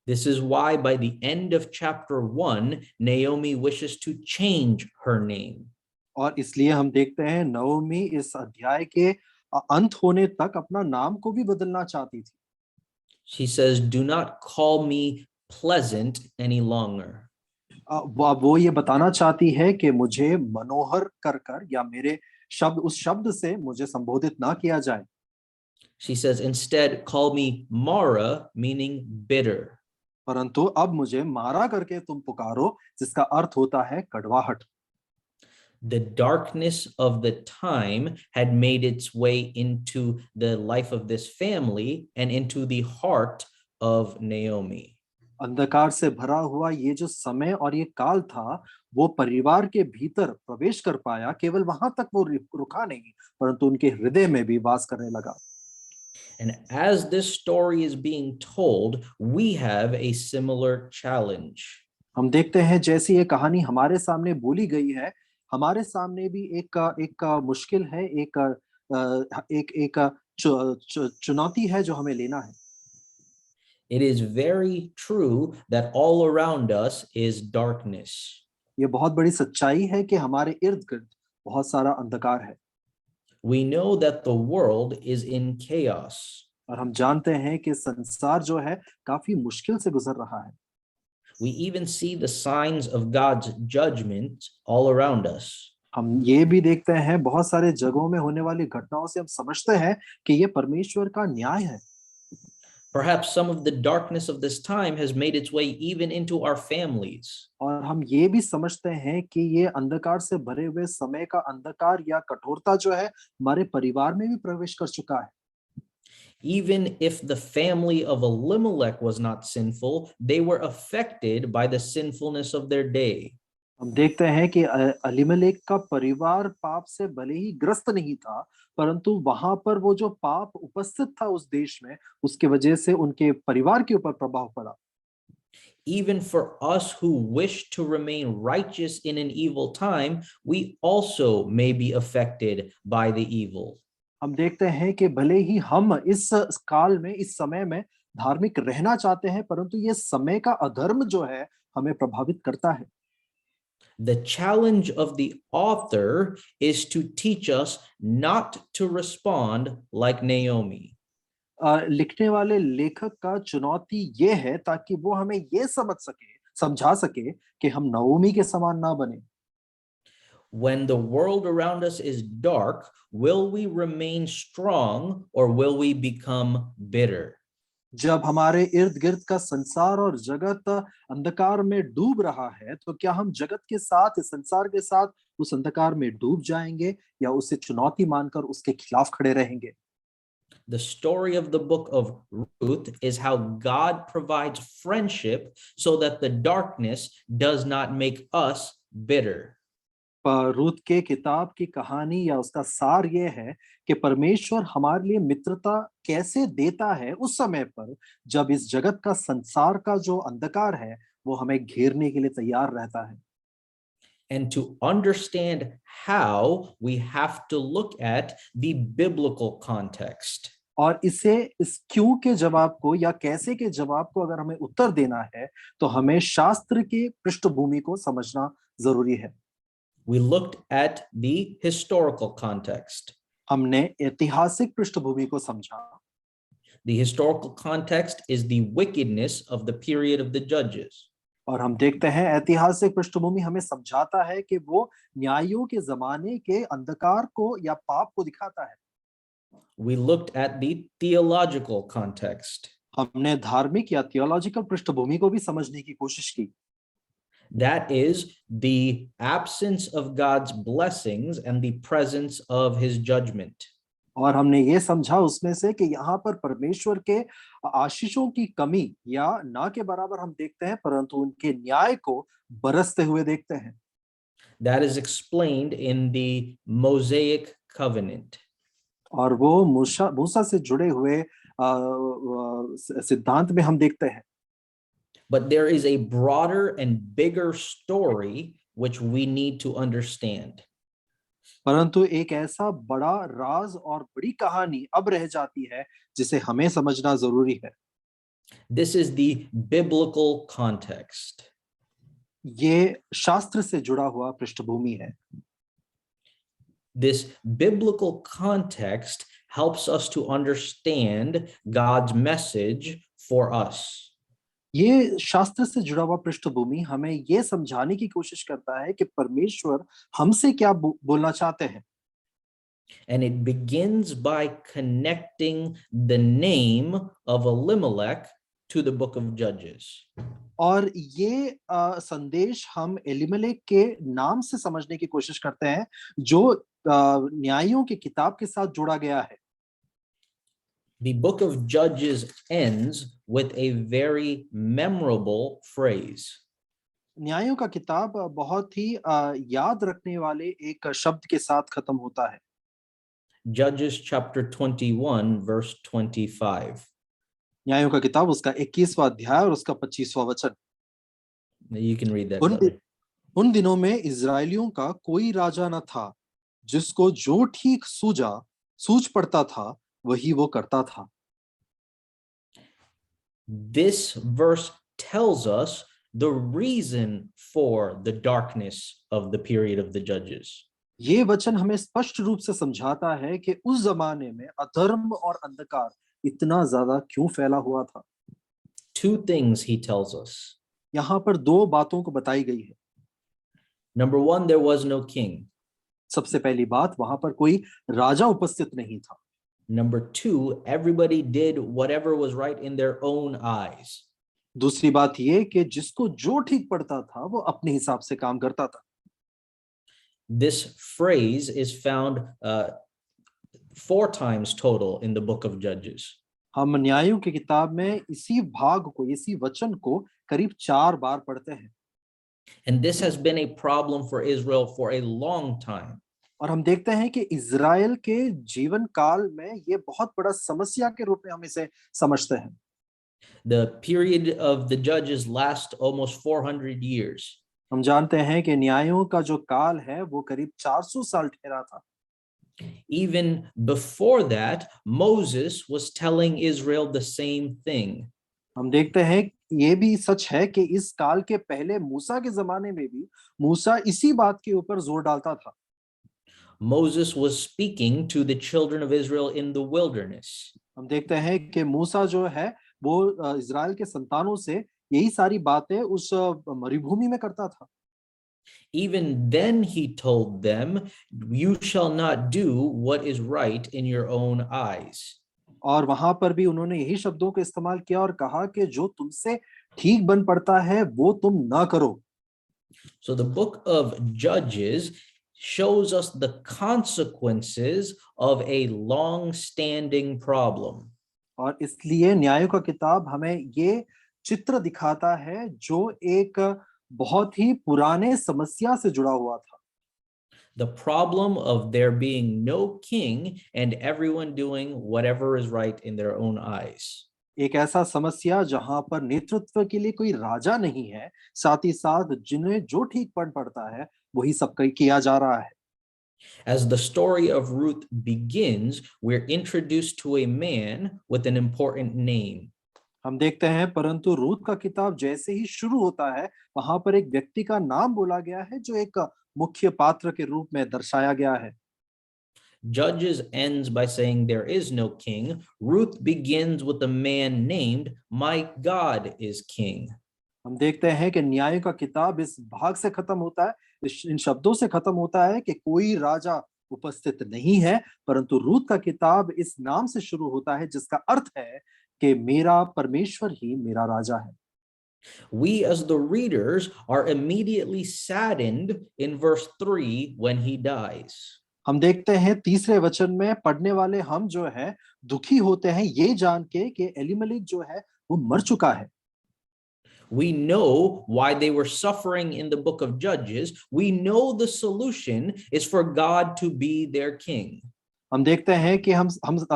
This is why by the end of chapter 1, Naomi wishes to change her name. और इसलिए हम देखते हैं नओमी इस अध्याय के अंत होने तक अपना नाम को भी बदलना चाहती थी। She says, "Do not call me pleasant any longer." वो ये बताना चाहती है कि मुझे मनोहर कर या मेरे उस शब्द से मुझे संबोधित ना किया जाए। She says, "Instead, call me Mara, meaning bitter." परंतु अब मुझे मारा करके तुम पुकारो, जिसका अर्थ होता है कड़वाहट। The darkness of the time had made its way into the life of this family and into the heart of Naomi. अंधकार से भरा हुआ ये जो समय और ये काल था, वो परिवार के भीतर प्रवेश कर पाया। केवल वहां तक वो रुका नहीं, परंतु उनके हृदय में भी वास करने लगा। And as this story is being told, we have a similar challenge. हम देखते हैं जैसी ये कहानी हमारे सामने बोली गई है, हमारे सामने भी एक मुश्किल है, एक चुनौती है जो हमें लेना है। It is very true that all around us is darkness. ये बहुत बड़ी सच्चाई है कि हमारे इर्द-गिर्द बहुत सारा अंधकार है। We know that the world is in chaos. और हम जानते हैं कि संसार जो है काफी मुश्किल से गुजर रहा है। We even see the signs of God's judgment all around us. हम ये भी देखते हैं, बहुत सारे जगहों में होने वाली घटनाओं से हम समझते हैं कि ये परमेश्वर का न्याय है। Perhaps some of the darkness of this time has made its way even into our families. और हम ये भी समझते हैं कि ये अंधकार से भरे हुए समय का अंधकार या कठोरता जो है हमारे परिवार में भी प्रवेश कर चुका है। Even if the family of Elimelech was not sinful, they were affected by the sinfulness of their day. हम देखते हैं कि अलीमेलेक का परिवार पाप से भले ही ग्रस्त नहीं था, परंतु वहां पर वो जो पाप उपस्थित था उस देश में, उसके वजह से उनके परिवार के ऊपर प्रभाव पड़ा। Even for us who wish to remain righteous in an evil time, we also may be affected by the evil. हम देखते हैं कि भले ही हम इस काल में, इस समय में धार्मिक रहना चाहते हैं, परंतु ये समय का अधर्म जो है हमें प्रभावित करता है। The challenge of the author is to teach us not to respond like Naomi. लिखने वाले लेखक का चुनौती ये है ताकि वो हमें ये समझा सके कि हम नवोमी के समान ना बने। When the world around us is dark, will we remain strong or will we become bitter? जब हमारे इर्द गिर्द का संसार और जगत अंधकार में डूब रहा है, तो क्या हम जगत के साथ, इस संसार के साथ उस अंधकार में डूब जाएंगे या उसे चुनौती मानकर उसके खिलाफ खड़े रहेंगे? The story of the book of Ruth is how God provides friendship so that the darkness does not make us bitter. Ruth के किताब की कहानी या उसका सार ये है कि परमेश्वर हमारे लिए मित्रता कैसे देता है उस समय पर जब इस जगत का, संसार का जो अंधकार है वो हमें घेरने के लिए तैयार रहता है। And to understand how, we have to look at the biblical context. और इस क्यों के जवाब को या कैसे के जवाब को अगर हमें उत्तर देना है तो हमें शास्त्र की पृष्ठभूमि को समझना जरूरी है। We looked at the historical context. हमने ऐतिहासिक पृष्ठभूमि को समझा। The historical context is the wickedness of the period of the judges. और हम देखते हैं ऐतिहासिक पृष्ठभूमि हमें समझाता है कि वो न्यायों के जमाने के अंधकार को या पाप को दिखाता है। We looked at the theological context. हमने धार्मिक या थियोलॉजिकल पृष्ठभूमि को भी समझने की कोशिश की। That is the absence of God's blessings and the presence of his judgment. और हमने ये समझा उसमें से कि यहाँ पर परमेश्वर के आशीषों की कमी या ना के बराबर हम देखते हैं, परंतु उनके न्याय को बरसते हुए देखते हैं। That is explained in the Mosaic covenant. और वो मूसा से जुड़े हुए सिद्धांत में हम देखते हैं। But there is a broader and bigger story which we need to understand. परंतु एक ऐसा बड़ा राज और बड़ी कहानी अब रह जाती है जिसे हमें समझना जरूरी है। This is the biblical context. ये शास्त्र से जुड़ा हुआ पृष्ठभूमि है। This biblical context helps us to understand God's message for us. ये शास्त्र से जुड़ा हुआ पृष्ठभूमि हमें ये समझाने की कोशिश करता है कि परमेश्वर हमसे क्या बोलना चाहते हैं। And it begins by connecting the name of Elimelech to the book of Judges. और ये संदेश हम एलिमेलेक के नाम से समझने की कोशिश करते हैं जो न्यायों की किताब के साथ जोड़ा गया है। The book of Judges ends with a very memorable phrase. न्यायों का किताब बहुत ही याद रखने वाले एक शब्द के साथ खत्म होता है। Judges chapter 21 verse 25. न्यायों का किताब उसका 21वां अध्याय और उसका 25वां वचन। You can read that. उन दिनों में इजराइलियों का कोई राजा न था, जिसको जो ठीक सूझ पड़ता था वही वो करता था। This verse tells us the reason for the darkness of the period of the judges. ये वचन हमें स्पष्ट रूप से समझाता है कि उस जमाने में अधर्म और अंधकार इतना ज्यादा क्यों फैला हुआ था। Two things he tells us. यहाँ पर दो बातों को बताई गई है। Number one, there was no king. सबसे पहली बात, वहां पर कोई राजा उपस्थित नहीं था। Number two, everybody did whatever was right in their own eyes. दूसरी बात ये कि जिसको जो ठीक पड़ता था वो अपने हिसाब से काम करता था। This phrase is found 4 times total in the book of Judges. हम न्यायों की किताब में इसी भाग को, इसी वचन को करीब 4 बार पढ़ते हैं। And this has been a problem for Israel for a long time. और हम देखते हैं कि इजराइल के जीवन काल में ये बहुत बड़ा समस्या के रूप में हम इसे समझते हैं। The period of the judges lasts almost 400 years. हम जानते हैं कि न्यायों का जो काल है वो करीब 400 साल ठहरा था। Even before that, Moses was telling Israel the same thing. हम देखते हैं ये भी सच है कि इस काल के पहले मूसा के जमाने में भी मूसा इसी बात के ऊपर जोर डालता था। Moses was speaking to the children of Israel in the wilderness. हम देखते हैं कि मूसा जो है वो इज़राइल के संतानों से यही सारी बातें उस मरुभूमि में करता था। Even then he told them, you shall not do what is right in your own eyes. और वहां पर भी उन्होंने यही शब्दों का इस्तेमाल किया और कहा कि जो तुमसे ठीक बन पड़ता है वो तुम ना करो। So the book of Judges shows us the consequences of a long-standing problem. और इसलिए न्यायों का किताब हमें ये चित्र दिखाता है जो एक बहुत ही पुराने समस्या से जुड़ा हुआ था। The problem of there being no king and everyone doing whatever is right in their own eyes. एक ऐसा समस्या जहां पर नेतृत्व के लिए कोई राजा नहीं है, साथ ही साथ जिन्हें जो ठीक पड़ पड़ता है वही सब किया जा रहा है। As the story of Ruth begins, we're introduced to a man with an important name. हम देखते हैं परंतु रूत का किताब जैसे ही शुरू होता है वहां पर एक व्यक्ति का नाम बोला गया है जो एक मुख्य पात्र के रूप में दर्शाया गया है। Judges ends by saying there is no king. Ruth begins with a man named My God is King. हम देखते हैं कि न्याय का किताब इस भाग से खत्म होता है, इन शब्दों से खत्म होता है कि कोई राजा उपस्थित नहीं है, परंतु रूत का किताब इस नाम से शुरू होता है जिसका अर्थ है कि मेरा परमेश्वर ही मेरा राजा है। We as the readers are immediately saddened in verse 3 when he dies. हम देखते हैं तीसरे वचन में पढ़ने वाले हम जो है दुखी होते हैं ये जान के कि एलीमेलेक जो है वो मर चुका है। We know why they were suffering in the book of Judges. We know the solution is for God to be their king. हम देखते हैं कि हम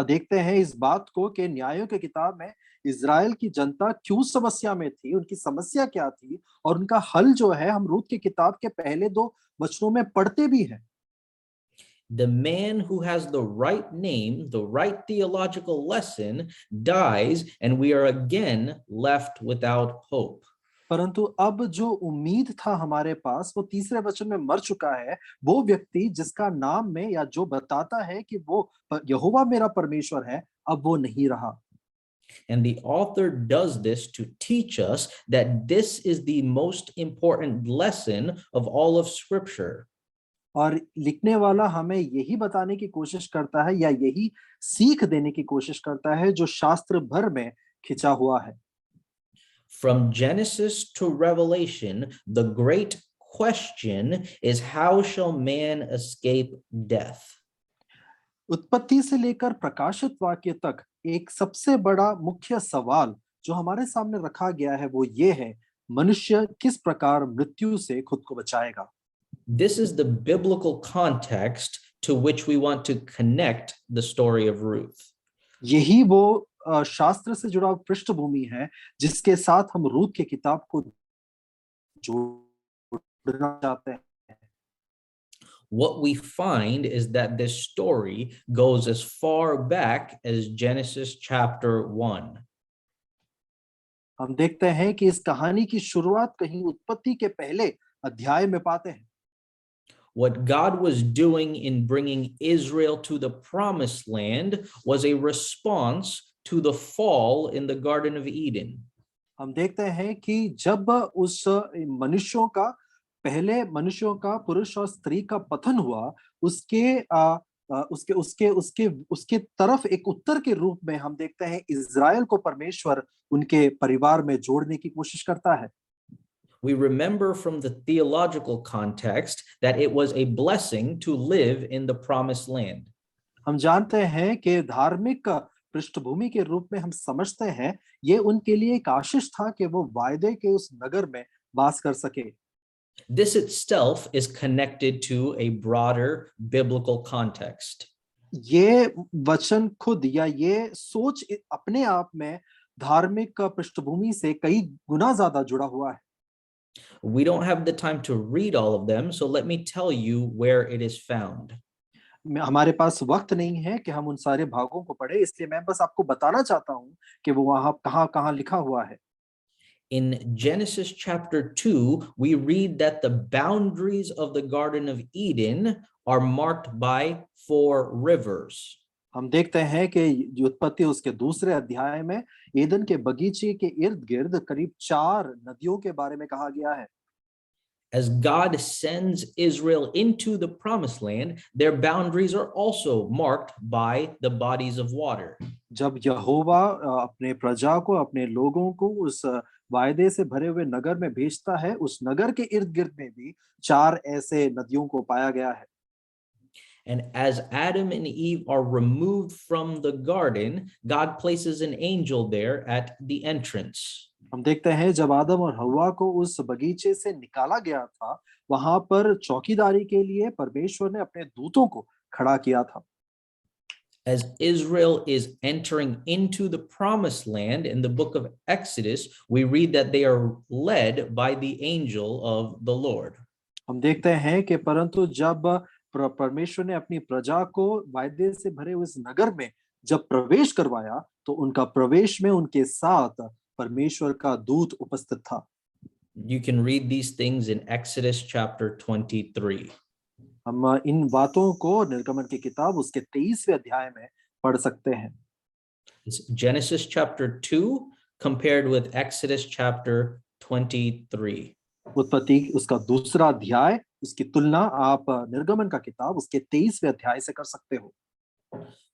देखते हैं इस बात को कि न्यायों की किताब में इज़राइल की जनता क्यों समस्या में थी, उनकी समस्या क्या थी और उनका हल जो है हम रूत की किताब के पहले 2 वचनों में पढ़ते भी हैं। The man who has the right name, the right theological lesson, dies, and we are again left without hope. परंतु अब जो उम्मीद था हमारे पास वो तीसरे वचन में मर चुका है। वो व्यक्ति जिसका नाम में या जो बताता है कि वो यहोवा मेरा परमेश्वर है, अब वो नहीं रहा। And the author does this to teach us that this is the most important lesson of all of Scripture. और लिखने वाला हमें यही बताने की कोशिश करता है या यही सीख देने की कोशिश करता है जो शास्त्र भर में खिंचा हुआ है। From Genesis to Revelation, the great question is how shall man escape death? उत्पत्ति से लेकर प्रकाशित वाक्य तक एक सबसे बड़ा मुख्य सवाल जो हमारे सामने रखा गया है वो ये है, मनुष्य किस प्रकार मृत्यु से खुद को बचाएगा। This is the biblical context to which we want to connect the story of Ruth. यही वो शास्त्र से जुड़ा पृष्ठभूमि है जिसके साथ हम रूत की किताब को जोड़ना चाहते हैं। What we find is that this story goes as far back as Genesis chapter 1. हम देखते हैं कि इस कहानी की शुरुआत कहीं उत्पत्ति के पहले अध्याय में पाते हैं। What God was doing in bringing Israel to the promised land was a response to the fall in the Garden of Eden. हम देखते हैं कि जब उस मनुष्यों का पुरुष और स्त्री का पतन हुआ उसके तरफ एक उत्तर के रूप में हम देखते हैं इज़राइल को परमेश्वर उनके परिवार में जोड़ने की कोशिश करता है। We remember from the theological context that it was a blessing to live in the promised land. हम जानते हैं कि धार्मिक पृष्ठभूमि के रूप में हम समझते हैं ये उनके लिए एक आशीष था कि वो वायदे के उस नगर में वास कर सके। This itself is connected to a broader biblical context. ये वचन खुद या ये सोच अपने आप में धार्मिक पृष्ठभूमि से कई गुना ज्यादा जुड़ा हुआ है। We don't have the time to read all of them, so let me tell you where it is found. हमारे पास वक्त नहीं है कि हम उन सारे भागों को पढ़े, इसलिए मैं बस आपको बताना चाहता हूँ कि वो वहां कहाँ कहाँ लिखा हुआ है। In Genesis chapter 2, we read that the boundaries of the Garden of Eden are marked by 4 rivers. हम देखते हैं कि उत्पत्ति उसके दूसरे अध्याय में ईदन के बगीचे के इर्द गिर्द करीब 4 नदियों के बारे में कहा गया है। As God sends Israel into the promised land, their boundaries are also marked by the bodies of water. जब यहोवा अपने प्रजा को, अपने लोगों को उस वायदे से भरे हुए नगर में भेजता है, उस नगर के इर्द गिर्द में भी 4 ऐसे नदियों को पाया गया है। And as Adam and Eve are removed from the garden, God places an angel there at the entrance. हम देखते हैं जब आदम और हव्वा को उस बगीचे से निकाला गया था, वहां पर चौकीदारी के लिए परमेश्वर ने अपने दूतों को खड़ा किया था। As Israel is entering into the promised land in the book of Exodus, we read that they are led by the angel of the Lord. हम देखते हैं कि परंतु जब परमेश्वर ने अपनी प्रजा को वायदे से भरे उस नगर में जब प्रवेश करवाया, तो उनका प्रवेश में उनके साथ परमेश्वर का दूत उपस्थित था। You can read these things in Exodus chapter 23. हम इन बातों को निर्गमन की किताब उसके 23वें अध्याय में पढ़ सकते हैं। It's Genesis chapter 2 compared with Exodus chapter 23. उत्पत्ति उसका दूसरा अध्याय, उसकी तुलना आप निर्गमन का किताब उसके 23वें अध्याय से कर सकते हो।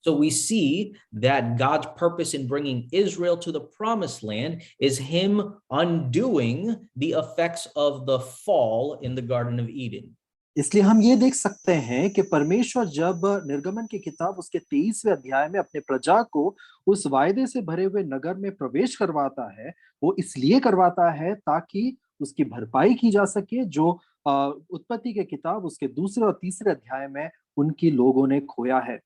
So we see that God's purpose in bringing Israel to the promised land is him undoing the effects of the fall in the Garden of Eden. इसलिए हम ये देख सकते हैं कि परमेश्वर जब निर्गमन की किताब उसके 23वें अध्याय में अपने प्रजा को उस वायदे से भरे हुए नगर में प्रवेश करवाता है, वो इसलिए करवाता है ताकि उसकी भरपाई की जा सके जो उत्पत्ति के किताब उसके दूसरे और तीसरे अध्याय में उनकी लोगों ने खोया है।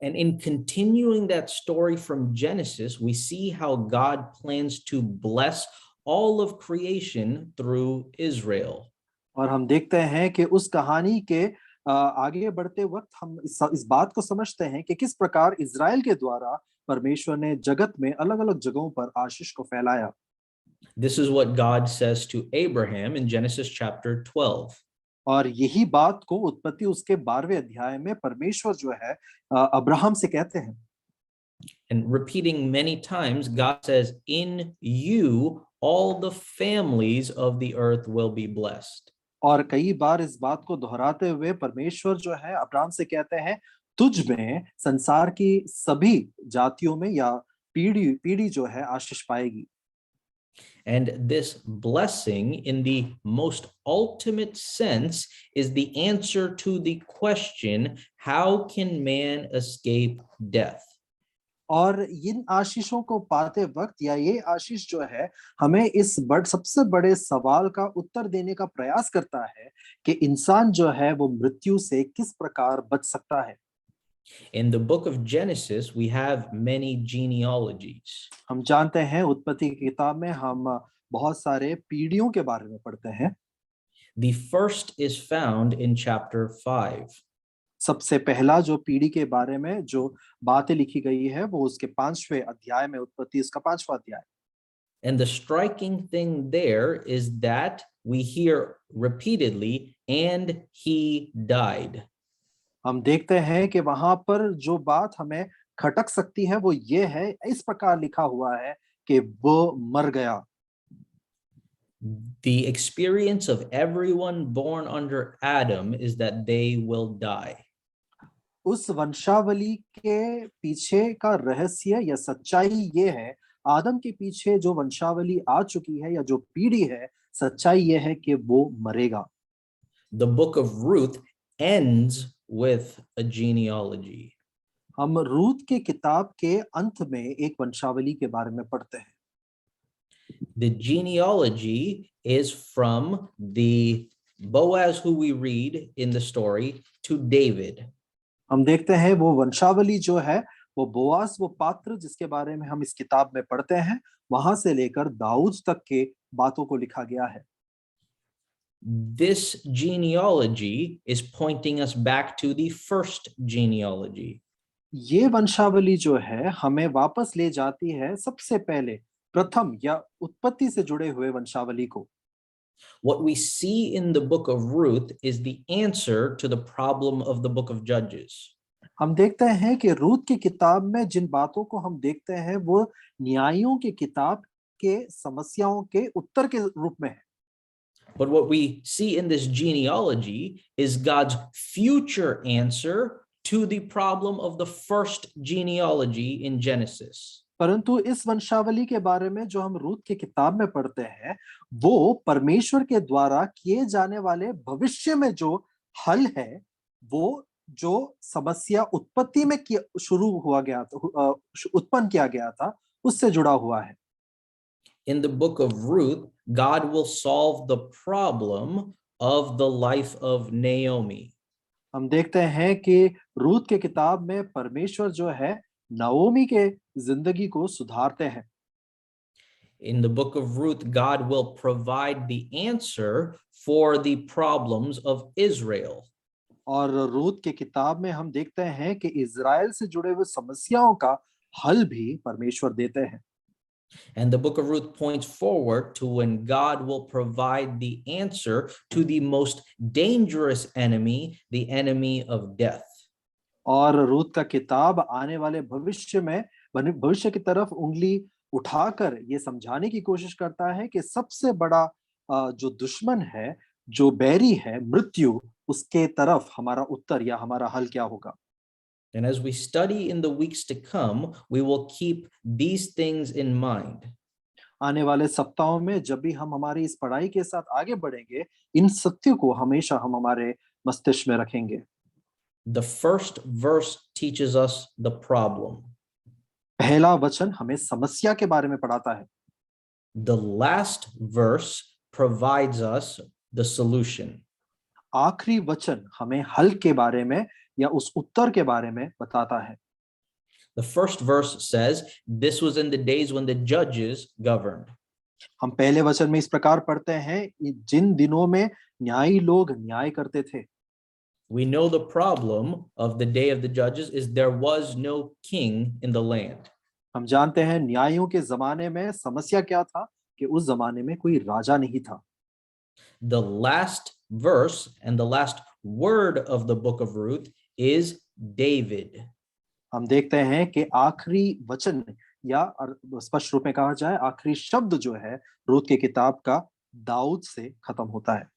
And in continuing that story from Genesis, we see how God plans to bless all of creation through Israel. और हम देखते हैं कि उस कहानी के आगे बढ़ते वक्त हम इस बात को समझते हैं कि किस प्रकार इज़राइल के द्वारा परमेश्वर ने जगत में अलग-अलग जगहों पर आशीष को फैलाया। This is what God says to Abraham in Genesis chapter 12. और यही बात को उत्पत्ति उसके 12वें अध्याय में परमेश्वर जो है अब्राहम से कहते हैं। And repeating many times, God says, in you, all the families of the earth will be blessed. और कई बार इस बात को दोहराते हुए परमेश्वर जो है अब्राहम से कहते हैं, तुझ में संसार की सभी जातियों में या पीढ़ी पीढ़ी जो है आशीष पाएगी। And this blessing, in the most ultimate sense, is the answer to the question, how can man escape death? और इन आशीषों को पाते वक्त या ये आशीष जो है हमें इस सबसे बड़े सवाल का उत्तर देने का प्रयास करता है कि इंसान जो है वो मृत्यु से किस प्रकार बच सकता है। In the book of Genesis, we have many genealogies. हम जानते हैं उत्पत्ति की किताब में हम बहुत सारे पीढ़ियों के बारे में पढ़ते हैं। The first is found in chapter 5. सबसे पहला जो पीढ़ी के बारे में जो बातें लिखी गई है वो उसके 5वें अध्याय में, उत्पत्ति इसका 5वां अध्याय। And the striking thing there is that we hear repeatedly, and he died. हम देखते हैं कि वहां पर जो बात हमें खटक सकती है वो ये है, इस प्रकार लिखा हुआ है कि वो मर गया। The experience of everyone born under Adam is that they will die. उस वंशावली के पीछे का रहस्य या सच्चाई ये है, आदम के पीछे जो वंशावली आ चुकी है या जो पीढ़ी है, सच्चाई ये है कि वो मरेगा। The book of Ruth ends with a genealogy. हम रूत के किताब के अंत में एक वंशावली के बारे में पढ़ते हैं। The genealogy is from the Boaz who we read in the story to David. हम देखते हैं वो वंशावली जो है वो बोआस, वो पात्र जिसके बारे में हम इस किताब में पढ़ते हैं, वहां से लेकर दाऊद तक के बातों को लिखा गया है। this genealogy is pointing us back to the first genealogy. ये वंशावली जो है हमें वापस ले जाती है सबसे पहले प्रथम या उत्पत्ति से जुड़े हुए वंशावली को। What we see in the book of Ruth is the answer to the problem of the book of Judges. हम देखते हैं कि रूत की किताब में जिन बातों को हम देखते हैं वो न्यायों की किताब के समस्याओं के उत्तर के रूप में है। But what we see in this genealogy is God's future answer to the problem of the first genealogy in Genesis. परंतु इस वंशावली के बारे में जो हम रूत की किताब में पढ़ते हैं वो परमेश्वर के द्वारा किए जाने वाले भविष्य में जो हल है वो जो समस्या उत्पत्ति में शुरू हुआ गया था उत्पन्न किया गया था उससे जुड़ा हुआ है। In the book of Ruth, God will solve the problem of the life of Naomi. हम देखते हैं कि रूत के किताब में परमेश्वर जो है नाओमी के जिंदगी को सुधारते हैं। In the book of Ruth, God will provide the answer for the problems of Israel. और रूत के किताब में हम देखते हैं कि इज़राइल से जुड़े हुए समस्याओं का हल भी परमेश्वर देते हैं। And the book of Ruth points forward to when God will provide the answer to the most dangerous enemy, the enemy of death. और रूत का किताब आने वाले भविष्य में भविष्य की तरफ उंगली उठाकर ये समझाने की कोशिश करता है कि सबसे बड़ा जो दुश्मन है, जो बैरी है, मृत्यु, उसके तरफ हमारा उत्तर या हमारा हल क्या होगा। And as we study in the weeks to come, we will keep these things in mind. आने वाले सप्ताहों में जब भी हम हमारी इस पढ़ाई के साथ आगे बढ़ेंगे, इन सत्यों को हमेशा हम हमारे मस्तिष्क में रखेंगे। The first verse teaches us the problem. पहला वचन हमें समस्या के बारे में पढ़ाता है। The last verse provides us the solution. आखिरी वचन हमें हल के बारे में या उस उत्तर के बारे में बताता है। The first verse says, this was in the days when the judges governed. हम पहले वचन में इस प्रकार पढ़ते हैं, जिन दिनों में न्यायी लोग न्याय करते थे। We know the problem of the day of the judges is there was no king in the land. हम जानते हैं न्यायों के जमाने में समस्या क्या था कि उस जमाने में कोई राजा नहीं था। The last verse and the last word of the book of Ruth is David. हम देखते हैं कि आखिरी वचन या स्पष्ट रूप में कहा जाए आखिरी शब्द जो है रूत की किताब का दाऊद से खत्म होता है।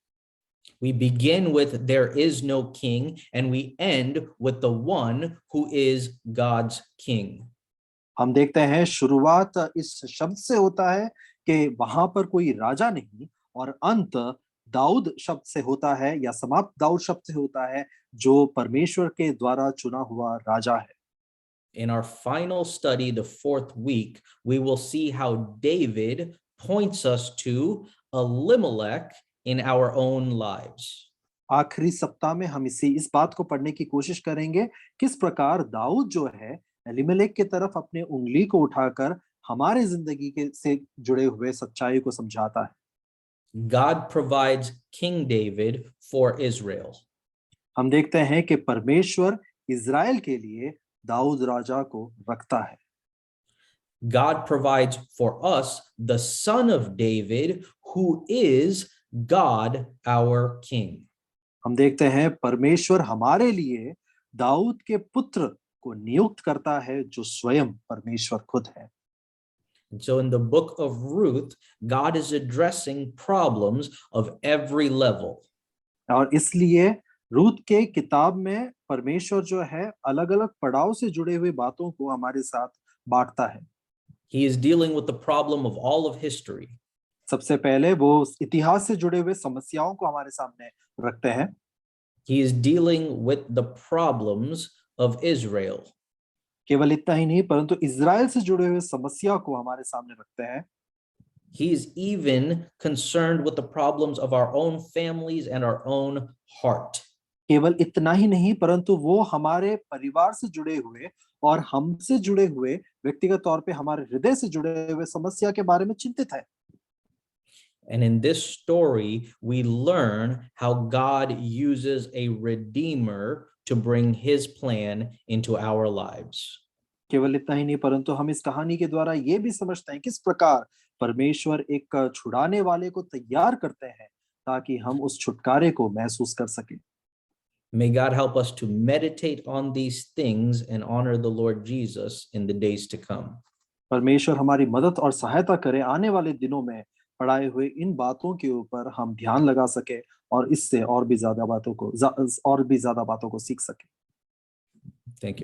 We begin with there is no king and we end with the one who is God's king. हम देखते हैं शुरुआत इस शब्द से होता है कि वहां पर कोई राजा नहीं और अंत दाऊद शब्द से होता है या समाप्त दाऊद शब्द से होता है जो परमेश्वर के द्वारा चुना हुआ राजा है। In our final study, the fourth week, we will see how David points us to Elimelech in our own lives. आखिरी सप्ताह में हम इस बात को पढ़ने की कोशिश करेंगे किस प्रकार दाऊद जो है एलीमेलेक की तरफ अपने उंगली को उठाकर हमारे जिंदगी के से जुड़े हुए सच्चाई को समझाता है। God provides King David for Israel. हम देखते हैं कि परमेश्वर इज़राइल के लिए दाऊद राजा को रखता है। God provides for us the son of David who is God our king. हम देखते हैं परमेश्वर हमारे लिए दाऊद के पुत्र को नियुक्त करता है जो स्वयं परमेश्वर खुद है। And so in the book of Ruth, God is addressing problems of every level. और इसलिए रूत के किताब में परमेश्वर जो है अलग-अलग पड़ाव से जुड़े हुए बातों को हमारे साथ बांटता है। He is dealing with the problem of all of history. सबसे पहले वो इतिहास से जुड़े हुए समस्याओं को हमारे सामने रखते हैं। He is dealing with the problems of Israel. केवल इतना ही नहीं परंतु इज़राइल से जुड़े हुए समस्या को हमारे सामने रखते हैं। He is even concerned with the problems of our own families and our own heart. केवल इतना ही नहीं परंतु वो हमारे परिवार से जुड़े हुए और हमसे जुड़े हुए व्यक्तिगत तौर पे हमारे हृदय से जुड़े हुए समस्या के बारे में चिंतित है। And in this story, we learn how God uses a redeemer to bring his plan into our lives. केवल इतना ही नहीं, परंतु हम इस कहानी के द्वारा ये भी समझते हैं किस प्रकार परमेश्वर एक छुड़ाने वाले को तैयार करते हैं ताकि हम उस छुटकारे को महसूस कर सकें। May God help us to meditate on these things and honor the Lord Jesus in the days to come. परमेश्वर हमारी मदद और सहायता करे आने वाले दिनों में पढ़ाए हुए इन बातों के ऊपर हम ध्यान लगा सके और इससे और भी ज्यादा बातों को सीख सके। Thank you.